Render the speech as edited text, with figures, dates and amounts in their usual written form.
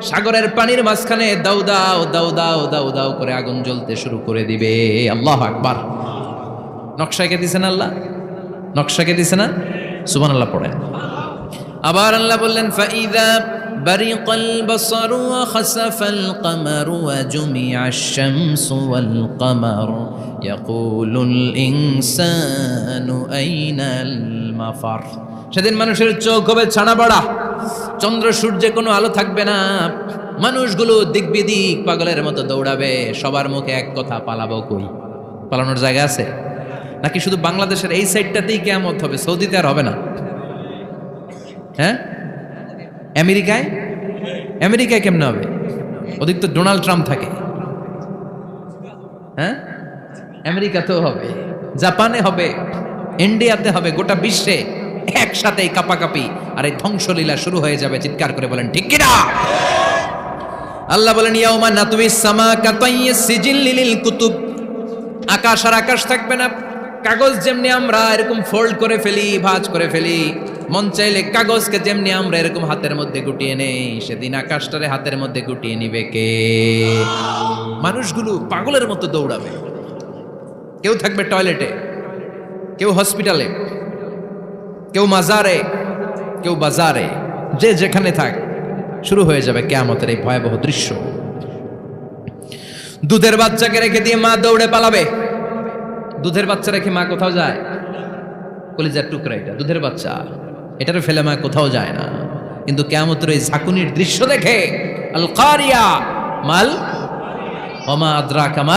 সাগরের পানির মাঝখানে দাউ দাউ দাউ দাউ দাউ দাউ করে আগুন জ্বলতে শুরু করে দিবে। আল্লাহু আকবার। নকশা কে দিছেন আল্লাহ? নকশা কে দিছে না? সুবহানাল্লাহ পড়েন। আবার আল্লাহ বললেন ফাইদা বারিকাল বাসারু ওয়া খাসাফাল কামারু ওয়া জুমিআশ শামসু ওয়াল কামারু ইয়াকুলুল ইনসানু আইনাল মাফার। সেদিন মানুষের চোখ হবে ছানা বড়া, চন্দ্র সূর্যে কোনো আলো থাকবে না, মানুষগুলো দিক বিদিক পাগলের মতো দৌড়াবে, সবার মুখে এক কথা, পালাবো কই? পালানোর জায়গা আছে নাকি শুধু বাংলাদেশের এই সাইডটাতেই কিয়ামত হবে, সৌদিতে আর হবে না? হ্যাঁ, আমেরিকায় আমেরিকায় কেমনে হবে? ওদিক তো ডোনাল্ড ট্রাম্প থাকে। হ্যাঁ, আমেরিকাতেও হবে, জাপানে হবে, ইন্ডিয়াতে হবে, গোটা বিশ্বে একসাথে কাপাকাপি আর এই ধ্বংসলীলা শুরু হয়ে যাবে। চিৎকার করে বলেন ঠিক কিনা? আল্লাহ বলেন ইয়াউমা নাতুইস সামা কাতাইয়িস সিজিল লিল কুতুব। আকাশ আর আকাশ থাকবে না, কাগজ যেমনি আমরা এরকম ফোল্ড করে ফেলি, ভাঁজ করে ফেলি, মন চাইলে কাগজকে যেমনি আমরা এরকম হাতের মধ্যে গুটিয়ে নেই, সেদিন আকাশটারে হাতের মধ্যে গুটিয়ে নিবে কে? মানুষগুলো পাগলের মতো দৌড়াবে। কেউ থাকবে টয়লেটে, কেউ হসপিটালে, কেউ মাজারে, কেউ বাজারে, যে যেখানে থাক, শুরু হয়ে যাবে কিয়ামতের এই ভয়াবহ দৃশ্য। দুধের বাচ্চাকে রেখে দিয়ে মা দৌড়ে পালাবে। দুধের বাচ্চা রেখে মা কোথাও যায়? কলিজার টুকরা এটা, দুধের বাচ্চা, এটারে ফেলে মা কোথাও যায় না। কিন্তু কিয়ামতের এই ঝাঁকুনির দৃশ্য দেখে আল কারিয়া মাল ওমা আদরাকা মা